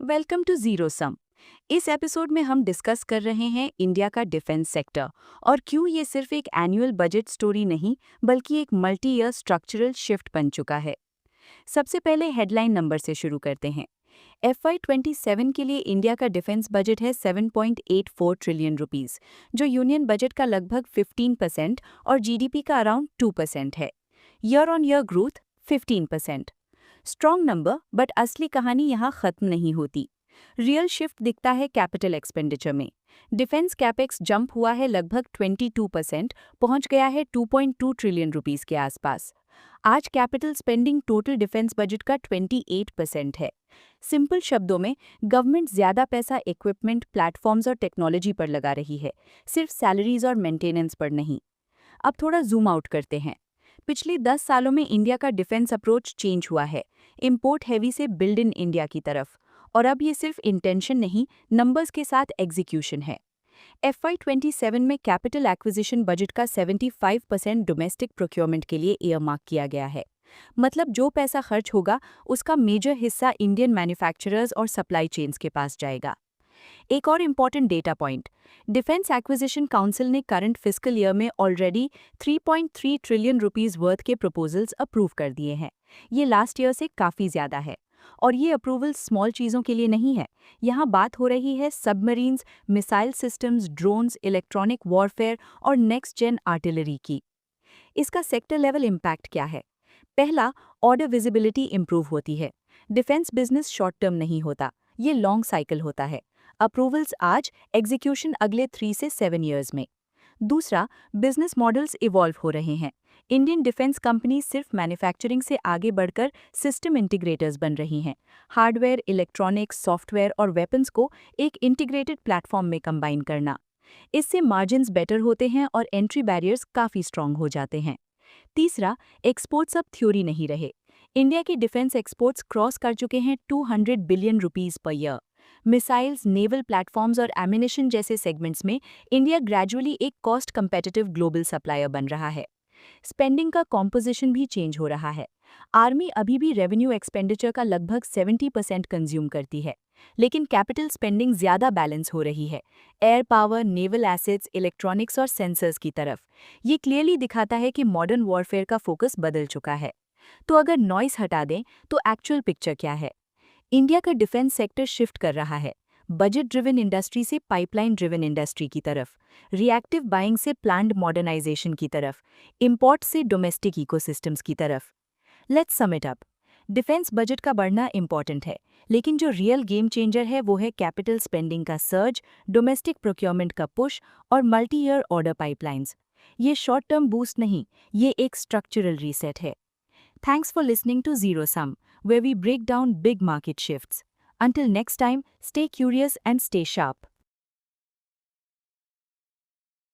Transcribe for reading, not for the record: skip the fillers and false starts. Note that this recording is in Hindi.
Welcome to zero sum. इस एपिसोड में हम डिस्कस कर रहे हैं इंडिया का डिफेंस सेक्टर और क्यों ये सिर्फ एक एनुअल बजट स्टोरी नहीं बल्कि एक मल्टी ईयर स्ट्रक्चरल शिफ्ट बन चुका है। सबसे पहले हेडलाइन नंबर से शुरू करते हैं। FY27 के लिए इंडिया का डिफेंस बजट है 7.84 ट्रिलियन रुपीस, जो यूनियन बजट का लगभग 15% और जीडीपी का अराउंड 2% है। Year on year growth 15%। Strong number, but असली कहानी यहाँ खत्म नहीं होती। रियल शिफ्ट दिखता है कैपिटल एक्सपेंडिचर में। डिफेंस कैपेक्स जंप हुआ है लगभग 22%, पहुंच गया है 2.2 ट्रिलियन रुपीस के आसपास। आज capital spending total defence budget का 28% है। सिंपल शब्दों में, गवर्नमेंट ज्यादा पैसा इक्विपमेंट, प्लेटफॉर्म्स और टेक्नोलॉजी पर लगा रही है, सिर्फ सैलरीज और मेंटेनेंस पर नहीं। अब थोड़ा जूम आउट करते हैं। पिछले 10 सालों में इंडिया का डिफेंस अप्रोच चेंज हुआ है, इंपोर्ट हैवी से बिल्ड इन इंडिया की तरफ। और अब ये सिर्फ इंटेंशन नहीं, नंबर्स के साथ एग्जीक्यूशन है। FY27 में कैपिटल एक्विजिशन बजट का 75% डोमेस्टिक प्रोक्योरमेंट के लिए ईयरमार्क किया गया है। मतलब जो पैसा खर्च होगा उसका मेजर हिस्सा इंडियन मैन्युफैक्चरर्स और सप्लाई चेन्स के पास जाएगा। एक और important data point, defence acquisition council ने करंट फिस्कल ईयर में ऑलरेडी 3.3 ट्रिलियन रुपीस वर्थ के प्रपोजल्स अप्रूव कर दिए हैं। ये लास्ट ईयर से काफ़ी ज़्यादा है। और ये अप्रूवल स्मॉल चीज़ों के लिए नहीं है। यहाँ बात हो रही है submarines, missile systems, drones, electronic warfare और नेक्स्ट जेन आर्टिलरी की। इसका सेक्टर लेवल इम्पैक्ट क्या है? पहला, ऑर्डर विजिबिलिटी इंप्रूव होती है। डिफेंस बिजनेस शॉर्ट टर्म नहीं होता, ये लॉन्ग साइकिल होता है। अप्रूवल्स आज, एग्जीक्यूशन अगले 3 से 7 ईयर्स में। दूसरा, बिजनेस मॉडल्स इवॉल्व हो रहे हैं। इंडियन डिफेंस कंपनी सिर्फ मैन्युफैक्चरिंग से आगे बढ़कर सिस्टम इंटीग्रेटर्स बन रही हैं। हार्डवेयर, इलेक्ट्रॉनिक्स, सॉफ्टवेयर और वेपन्स को एक इंटीग्रेटेड प्लेटफॉर्म में कंबाइन करना। इससे मार्जिन्स बेटर होते हैं और एंट्री बैरियर्स काफ़ी स्ट्रांग हो जाते हैं। तीसरा, एक्सपोर्ट्स अब थ्योरी नहीं रहे। इंडिया के डिफेंस एक्सपोर्ट्स क्रॉस कर चुके हैं 200 billion rupees per year. Missiles, naval platforms और एमिनेशन जैसे सेगमेंट्स में इंडिया ग्रेजुअली एक कॉस्ट कंपेटिटिव ग्लोबल सप्लायर बन रहा है। स्पेंडिंग का कॉम्पोजिशन भी चेंज हो रहा है। आर्मी अभी भी रेवेन्यू एक्सपेंडिचर का लगभग 70% कंज्यूम करती है, लेकिन कैपिटल स्पेंडिंग ज़्यादा बैलेंस हो रही है, air power, naval assets, electronics और सेंसर्स की तरफ। ये क्लियरली दिखाता है कि मॉडर्न वॉरफेयर का फोकस बदल चुका है। तो अगर नॉइस हटा दें तो एक्चुअल पिक्चर क्या है? इंडिया का डिफेंस सेक्टर शिफ्ट कर रहा है, बजट ड्रिवन इंडस्ट्री से पाइपलाइन ड्रिवन इंडस्ट्री की तरफ, रिएक्टिव बाइंग से प्लान्ड मॉडर्नाइजेशन की तरफ, इंपोर्ट से डोमेस्टिक इकोसिस्टम्स की तरफ। Let's sum it up. Defence budget का बढ़ना इंपॉर्टेंट है, लेकिन जो रियल गेम चेंजर है वो है कैपिटल स्पेंडिंग का सर्ज, डोमेस्टिक प्रोक्योरमेंट का पुश और मल्टी ईयर ऑर्डर पाइपलाइंस। ये शॉर्ट टर्म बूस्ट नहीं, ये एक स्ट्रक्चरल रीसेट है। Thanks for listening to Zero Sum, where we break down big market shifts. Until next time, stay curious and stay sharp.